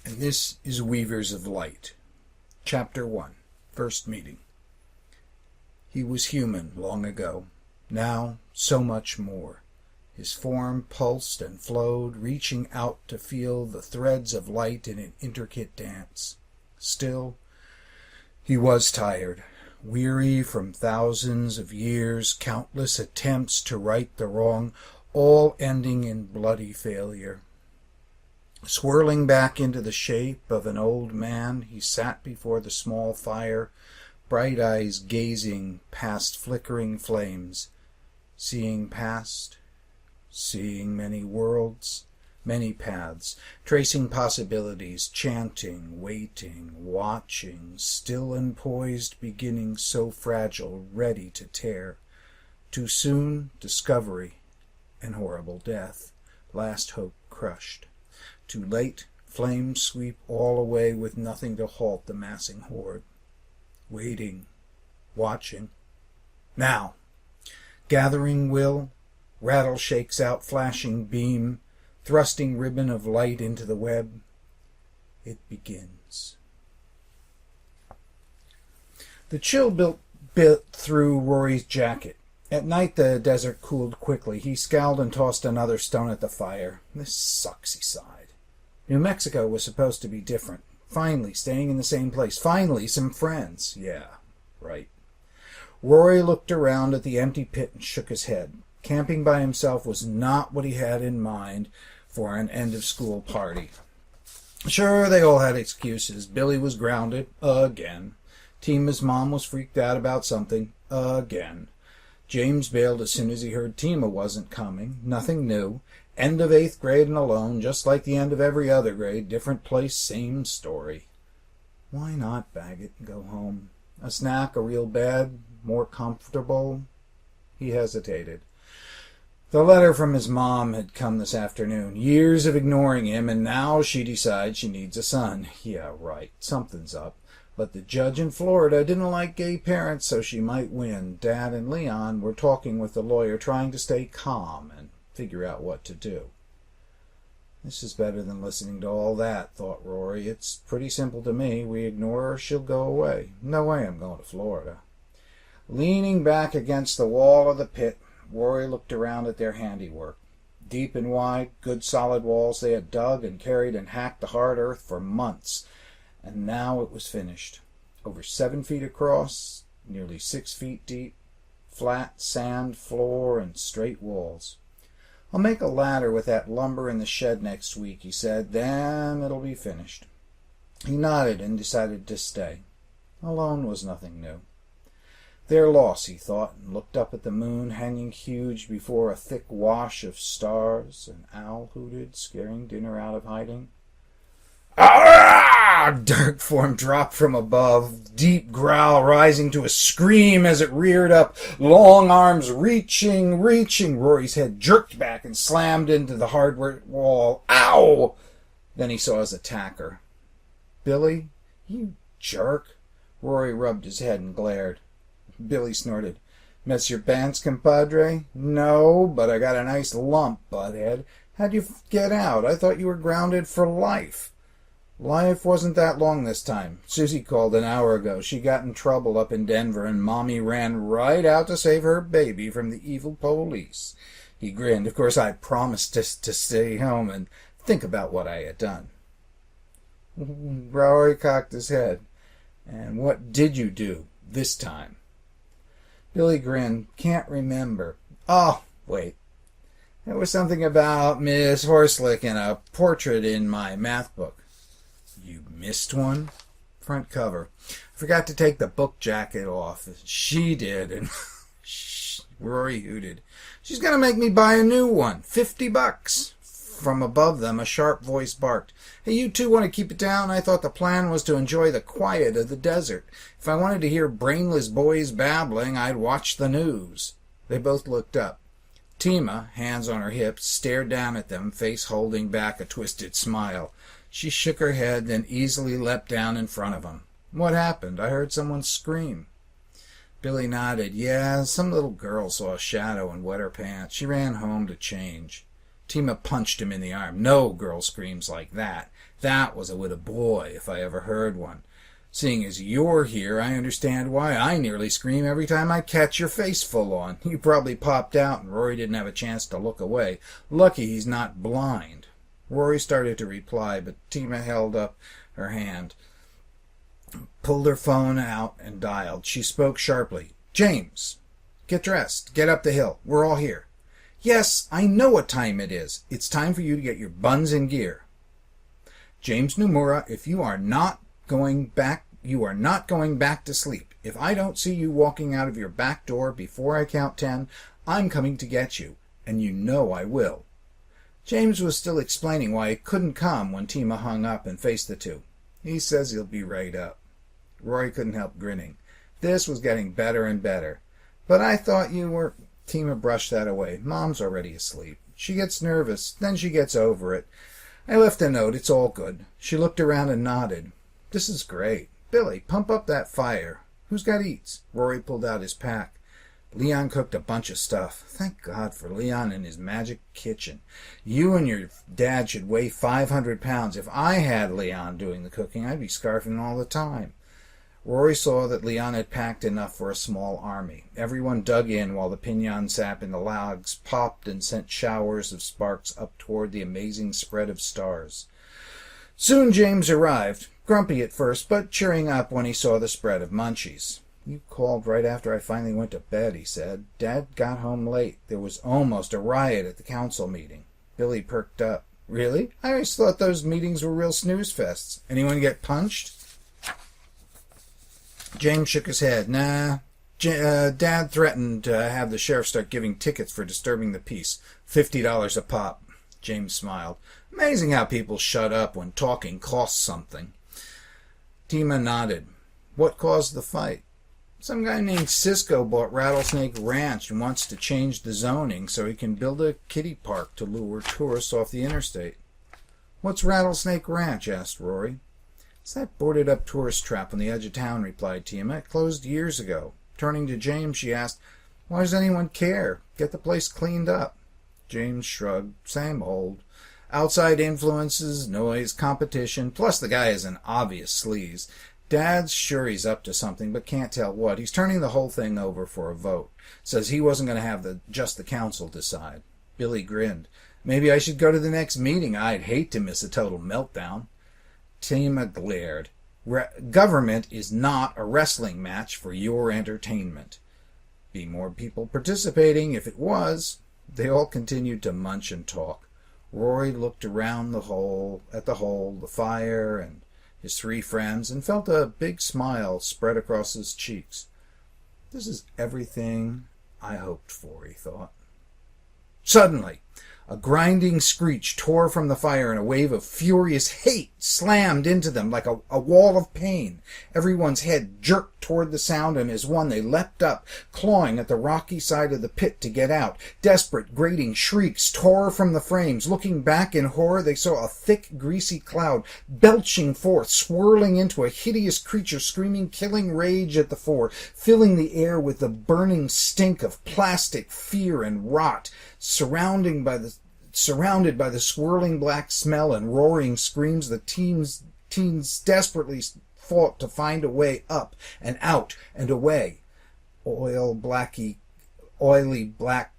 and this is Weavers of Light. Chapter 1, First Meeting. He was human long ago, now so much more. His form pulsed and flowed, reaching out to feel the threads of light in an intricate dance. Still, he was tired, weary from thousands of years, countless attempts to right the wrong, all ending in bloody failure. Swirling back into the shape of an old man, he sat before the small fire, bright eyes gazing past flickering flames, seeing past, seeing many worlds, many paths, tracing possibilities, chanting, waiting, watching, still and poised, beginning so fragile, ready to tear. Too soon, discovery and horrible death, last hope crushed. Too late, flames sweep all away with nothing to halt the massing horde. Waiting, watching. Now, gathering will, rattle shakes out flashing beam, thrusting ribbon of light into the web. It begins. The chill bit through Rory's jacket. At night the desert cooled quickly. He scowled and tossed another stone at the fire. This sucks, he sighed. New Mexico was supposed to be different. Finally, staying in the same place. Finally, some friends. Yeah, right. Rory looked around at the empty pit and shook his head. Camping by himself was not what he had in mind for an end-of-school party. Sure, they all had excuses. Billy was grounded. Again. Tima's mom was freaked out about something. Again. James bailed as soon as he heard Tima wasn't coming. Nothing new. End of 8th grade and alone, just like the end of every other grade. Different place, same story. Why not bag it and go home? A snack, a real bed, more comfortable? He hesitated. The letter from his mom had come this afternoon. Years of ignoring him, and now she decides she needs a son. Yeah, right. Something's up. But the judge in Florida didn't like gay parents, so she might win. Dad and Leon were talking with the lawyer, trying to stay calm and figure out what to do. This is better than listening to all that, thought Rory. It's pretty simple to me. We ignore her, she'll go away. No way I'm going to Florida. Leaning back against the wall of the pit, Rory looked around at their handiwork. Deep and wide, good solid walls they had dug and carried and hacked the hard earth for months. And now it was finished. Over 7 feet across, nearly 6 feet deep, flat sand floor and straight walls. I'll make a ladder with that lumber in the shed next week, he said. Then it'll be finished. He nodded and decided to stay. Alone was nothing new. Their loss, he thought, and looked up at the moon hanging huge before a thick wash of stars. An owl hooted, scaring dinner out of hiding. "Ah!" Dark form dropped from above, deep growl rising to a scream as it reared up, long arms reaching. Rory's head jerked back and slammed into the hardwood wall. Ow! Then he saw his attacker. "Billy, you jerk." Rory rubbed his head and glared. Billy snorted. "Miss your pants, compadre?" "No, but I got a nice lump, butthead. How'd you get out? I thought you were grounded for life." "Life wasn't that long this time. Susie called an hour ago. She got in trouble up in Denver, and Mommy ran right out to save her baby from the evil police." He grinned. "Of course, I promised to stay home and think about what I had done." Rory cocked his head. "And what did you do this time?" Billy grinned. "Can't remember. Oh, wait. There was something about Miss Horselick and a portrait in my math book." "You missed one?" "Front cover. I forgot to take the book jacket off. She did, and..." Rory hooted. "She's going to make me buy a new one. $50. From above them, a sharp voice barked. "Hey, you two want to keep it down? I thought the plan was to enjoy the quiet of the desert. If I wanted to hear brainless boys babbling, I'd watch the news." They both looked up. Tima, hands on her hips, stared down at them, face holding back a twisted smile. She shook her head, then easily leapt down in front of him. "What happened? I heard someone scream." Billy nodded. "Yeah, some little girl saw a shadow and wet her pants. She ran home to change." Tima punched him in the arm. No girl screams like that. That was with a boy, if I ever heard one. Seeing as you're here, I understand why I nearly scream every time I catch your face full on. You probably popped out and Rory didn't have a chance to look away. Lucky he's not blind. Rory started to reply, but Tima held up her hand, pulled her phone out and dialed. She spoke sharply. James, get dressed. Get up the hill. We're all here. Yes, I know what time it is. It's time for you to get your buns in gear. James Nomura, if you are not going back to sleep. If I don't see you walking out of your back door before I count 10, I'm coming to get you, and you know I will. James was still explaining why he couldn't come when Tima hung up and faced the two. He says he'll be right up. Rory couldn't help grinning. This was getting better and better. But I thought you were... Tima brushed that away. Mom's already asleep. She gets nervous, then she gets over it. I left a note. It's all good. She looked around and nodded. This is great. Billy, pump up that fire. Who's got eats? Rory pulled out his pack. Leon cooked a bunch of stuff. Thank God for Leon and his magic kitchen. You and your dad should weigh 500 pounds. If I had Leon doing the cooking, I'd be scarfing all the time. Rory saw that Leon had packed enough for a small army. Everyone dug in while the pinon sap in the logs popped and sent showers of sparks up toward the amazing spread of stars. Soon James arrived, grumpy at first, but cheering up when he saw the spread of munchies. You called right after I finally went to bed, he said. Dad got home late. There was almost a riot at the council meeting. Billy perked up. Really? I always thought those meetings were real snooze fests. Anyone get punched? James shook his head. Nah. Dad threatened to have the sheriff start giving tickets for disturbing the peace. $50 a pop. James smiled. Amazing how people shut up when talking costs something. Tima nodded. What caused the fight? Some guy named Cisco bought Rattlesnake Ranch and wants to change the zoning so he can build a kiddie park to lure tourists off the interstate. What's Rattlesnake Ranch? Asked Rory. It's that boarded-up tourist trap on the edge of town, replied Tima. It closed years ago. Turning to James, she asked, Why does anyone care? Get the place cleaned up. James shrugged. Same old. Outside influences, noise, competition, plus the guy is an obvious sleaze. Dad's sure he's up to something, but can't tell what. He's turning the whole thing over for a vote. Says he wasn't going to have just the council decide. Billy grinned. Maybe I should go to the next meeting. I'd hate to miss a total meltdown. Tima glared. Government is not a wrestling match for your entertainment. Be more people participating if it was. They all continued to munch and talk. Rory looked around at the hole, the fire, and his three friends, and felt a big smile spread across his cheeks. This is everything I hoped for, he thought. Suddenly, a grinding screech tore from the fire, and a wave of furious hate slammed into them like a wall of pain. Everyone's head jerked toward the sound, and as one they leapt up, clawing at the rocky side of the pit to get out. Desperate, grating shrieks tore from the frames. Looking back in horror, they saw a thick, greasy cloud belching forth, swirling into a hideous creature, screaming killing rage at the four, filling the air with the burning stink of plastic, fear, and rot. Surrounded by the swirling black smell and roaring screams, the teens desperately fought to find a way up and out and away. Oily black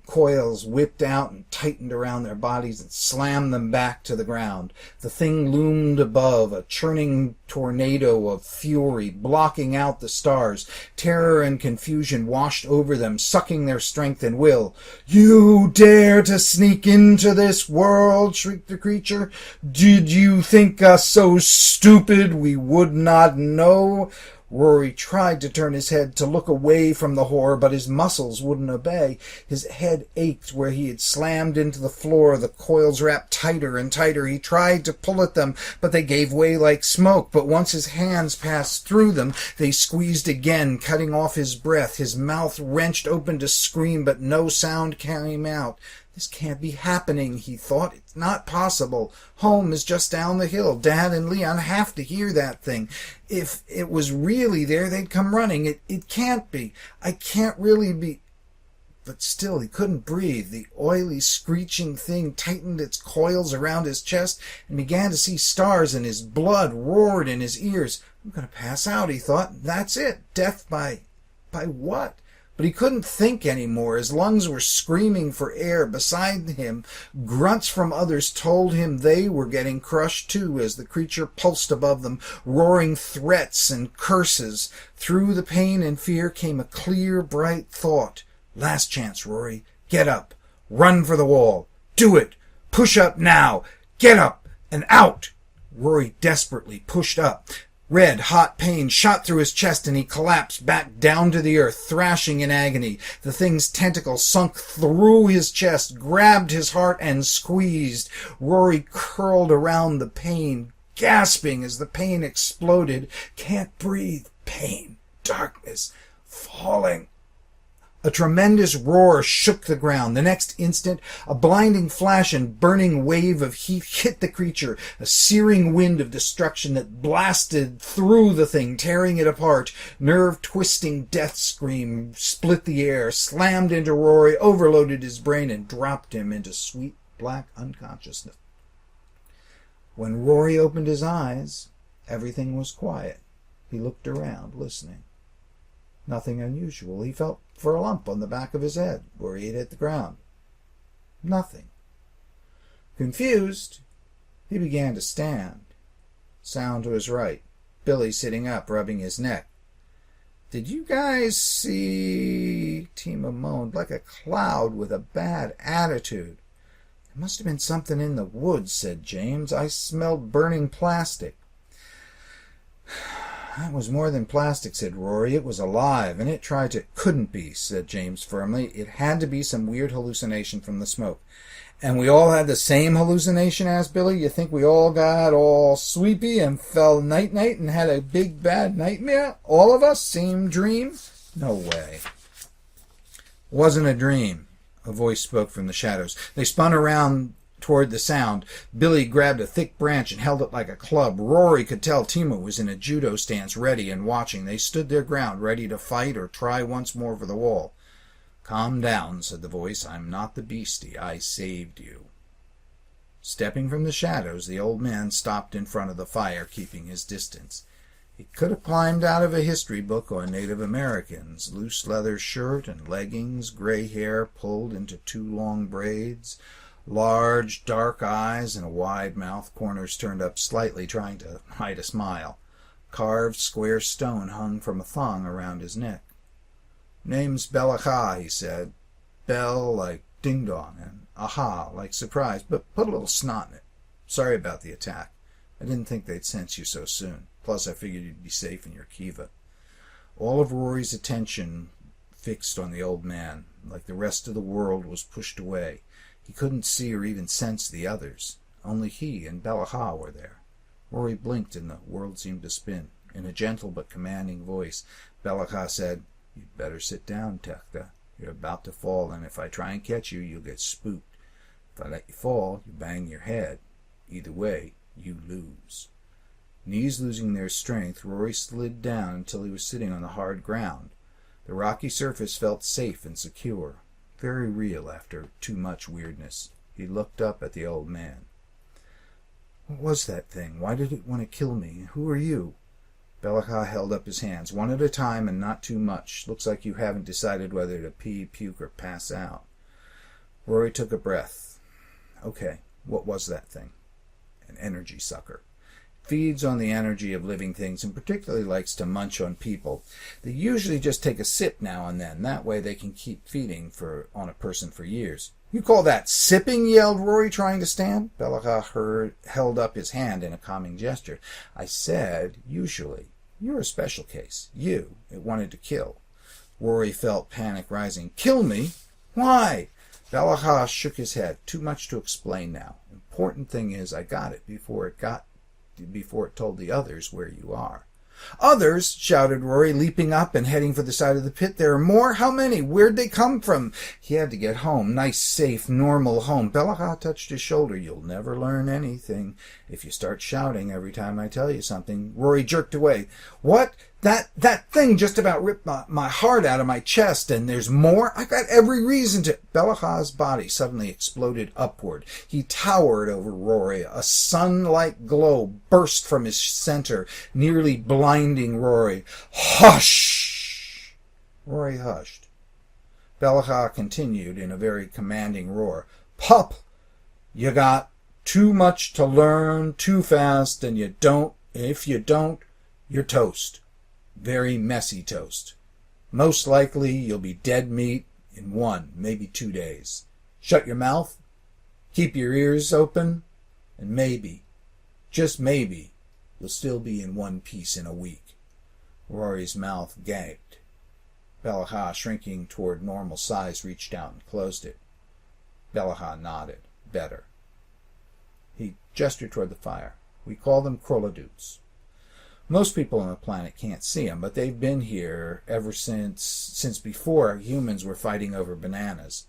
coils whipped out and tightened around their bodies and slammed them back to the ground. The thing loomed above, a churning tornado of fury, blocking out the stars. Terror and confusion washed over them, sucking their strength and will. You dare to sneak into this world? Shrieked the creature. Did you think us so stupid we would not know? Rory tried to turn his head to look away from the horror, but his muscles wouldn't obey. His head ached where he had slammed into the floor, the coils wrapped tighter and tighter. He tried to pull at them, but they gave way like smoke. But once his hands passed through them, they squeezed again, cutting off his breath. His mouth wrenched open to scream, but no sound came out. This can't be happening, he thought. It's not possible. Home is just down the hill. Dad and Leon have to hear that thing. If it was really there, they'd come running. It can't be. I can't really be... but still he couldn't breathe. The oily, screeching thing tightened its coils around his chest and began to see stars, and his blood roared in his ears. I'm going to pass out, he thought. That's it. Death by what? But he couldn't think anymore. His lungs were screaming for air. Beside him, grunts from others told him they were getting crushed too as the creature pulsed above them, roaring threats and curses. Through the pain and fear came a clear, bright thought. Last chance, Rory. Get up. Run for the wall. Do it. Push up now. Get up and out. Rory desperately pushed up. Red, hot pain shot through his chest, and he collapsed back down to the earth, thrashing in agony. The thing's tentacle sunk through his chest, grabbed his heart, and squeezed. Rory curled around the pain, gasping as the pain exploded. Can't breathe. Pain. Darkness. Falling. A tremendous roar shook the ground. The next instant, a blinding flash and burning wave of heat hit the creature, a searing wind of destruction that blasted through the thing, tearing it apart. Nerve-twisting death scream split the air, slammed into Rory, overloaded his brain, and dropped him into sweet black unconsciousness. When Rory opened his eyes, everything was quiet. He looked around, listening. Nothing unusual. He felt for a lump on the back of his head where he had hit the ground. Nothing. Confused, he began to stand. Sound to his right. Billy sitting up, rubbing his neck. Did you guys see? Tima moaned. Like a cloud with a bad attitude. It must have been something in the woods, said James. I smelled burning plastic. That was more than plastic, said Rory. It was alive, and it tried to... Couldn't be, said James firmly. It had to be some weird hallucination from the smoke. And we all had the same hallucination, asked Billy. You think we all got all sleepy and fell night-night and had a big bad nightmare? All of us? Same dream? No way. Wasn't a dream. A voice spoke from the shadows. They spun around toward the sound. Billy grabbed a thick branch and held it like a club. Rory could tell Tima was in a judo stance, ready and watching. They stood their ground, ready to fight or try once more for the wall. Calm down, said the voice. I'm not the beastie. I saved you. Stepping from the shadows, the old man stopped in front of the fire, keeping his distance. He could have climbed out of a history book on Native Americans. Loose leather shirt and leggings, gray hair pulled into 2 long braids, large, dark eyes and a wide mouth, corners turned up slightly, trying to hide a smile. Carved square stone hung from a thong around his neck. Name's Belaka, he said. Bell like ding-dong, and aha like surprise, but put a little snot in it. Sorry about the attack. I didn't think they'd sense you so soon. Plus, I figured you'd be safe in your kiva. All of Rory's attention fixed on the old man, like the rest of the world was pushed away. He couldn't see or even sense the others. Only he and Belaka were there. Rory blinked and the world seemed to spin. In a gentle but commanding voice, Belaka said, You'd better sit down, Tekta. You're about to fall, and if I try and catch you, you'll get spooked. If I let you fall, you bang your head. Either way, you lose. Knees losing their strength, Rory slid down until he was sitting on the hard ground. The rocky surface felt safe and secure. Very real after too much weirdness. He looked up at the old man. What was that thing? Why did it want to kill me? Who are you? Belaka held up his hands, one at a time and not too much. Looks like you haven't decided whether to pee, puke, or pass out. Rory took a breath. Okay, what was that thing? An energy sucker. Feeds on the energy of living things and particularly likes to munch on people. They usually just take a sip now and then. That way they can keep feeding on a person for years. You call that sipping? Yelled Rory, trying to stand. Belaka held up his hand in a calming gesture. I said, usually. You're a special case. You, it wanted to kill. Rory felt panic rising. Kill me? Why? Belaka shook his head. Too much to explain now. Important thing is I got it before it told the others where you are. Others? Shouted Rory, leaping up and heading for the side of the pit. There are more? How many? Where'd they come from? He had to get home. Nice, safe, normal home. Belaka touched his shoulder. You'll never learn anything if you start shouting every time I tell you something. Rory jerked away. What? That thing just about ripped my heart out of my chest, and there's more? I've got every reason to... Belahah's body suddenly exploded upward. He towered over Rory. A sun-like glow burst from his center, nearly blinding Rory. Hush! Rory hushed. Belahah continued in a very commanding roar. Pup, you got too much to learn too fast, and if you don't, you're toast. Very messy toast. Most likely you'll be dead meat in 1, maybe 2 days. Shut your mouth, keep your ears open, and maybe, just maybe, you'll still be in one piece in a week. Rory's mouth gaped. Belahah, shrinking toward normal size, reached out and closed it. Belahah nodded. Better. He gestured toward the fire. We call them Krolodutes. Most people on the planet can't see them, but they've been here ever since before humans were fighting over bananas.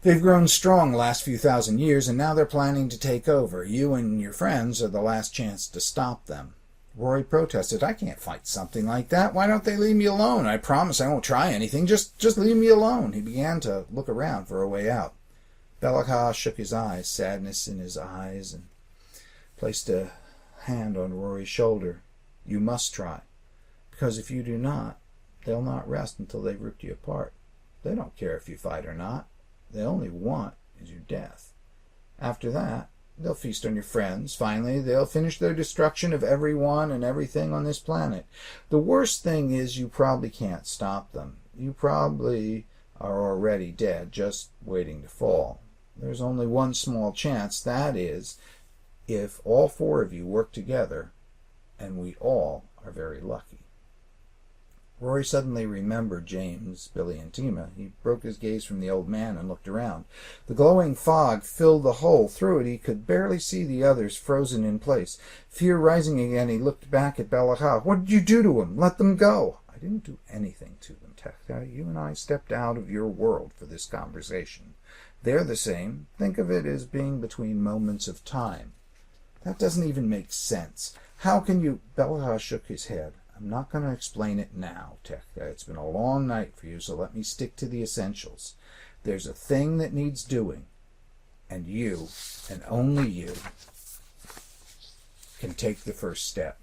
They've grown strong the last few thousand years, and now they're planning to take over. You and your friends are the last chance to stop them. Rory protested. I can't fight something like that. Why don't they leave me alone? I promise I won't try anything. Just leave me alone. He began to look around for a way out. Belahah shook his eyes, sadness in his eyes, and placed a hand on Rory's shoulder. You must try, because if you do not, they'll not rest until they've ripped you apart. They don't care if you fight or not. They only want is your death. After that, they'll feast on your friends. Finally, they'll finish their destruction of everyone and everything on this planet. The worst thing is you probably can't stop them. You probably are already dead, just waiting to fall. There's only one small chance. That is, if all 4 of you work together, and we all are very lucky. Rory suddenly remembered James, Billy, and Tima. He broke his gaze from the old man and looked around. The glowing fog filled the hole. Through it he could barely see the others frozen in place. Fear rising again, he looked back at Belahah. What did you do to him? Let them go. I didn't do anything to them, Tekka. You and I stepped out of your world for this conversation. They're the same. Think of it as being between moments of time. That doesn't even make sense. How can you... Belahah shook his head. I'm not going to explain it now, Tekka. It's been a long night for you, so let me stick to the essentials. There's a thing that needs doing, and you, and only you, can take the first step.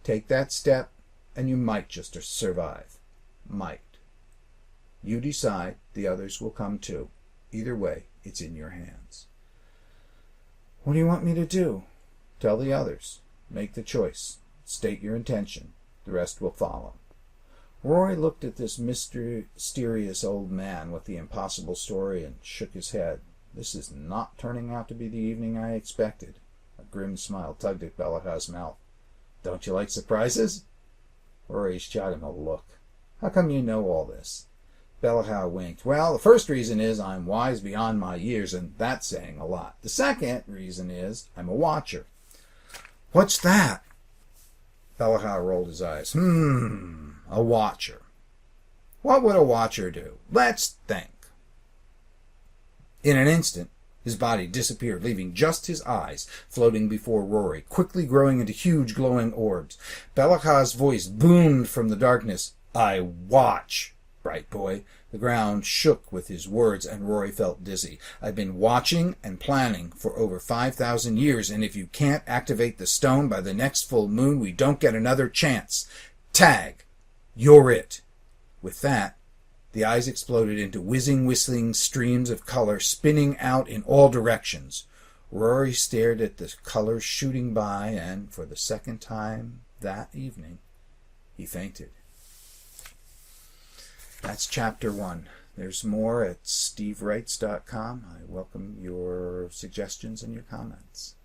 Take that step, and you might just survive. Might. You decide, the others will come too. Either way, it's in your hands. What do you want me to do? Tell the others. Make the choice. State your intention. The rest will follow. Rory looked at this mysterious old man with the impossible story and shook his head. This is not turning out to be the evening I expected. A grim smile tugged at Belahah's mouth. Don't you like surprises? Rory shot him a look. How come you know all this? Belahah winked. Well, the first reason is I'm wise beyond my years, and that's saying a lot. The second reason is I'm a watcher. What's that? Belahah rolled his eyes. A watcher. What would a watcher do? Let's think. In an instant, his body disappeared, leaving just his eyes floating before Rory, quickly growing into huge glowing orbs. Belahah's voice boomed from the darkness. I watch, bright boy. The ground shook with his words, and Rory felt dizzy. I've been watching and planning for over 5,000 years, and if you can't activate the stone by the next full moon, we don't get another chance. Tag, you're it. With that, the eyes exploded into whistling streams of color, spinning out in all directions. Rory stared at the colors shooting by, and for the second time that evening, he fainted. That's chapter 1. There's more at stevewrites.com. I welcome your suggestions and your comments.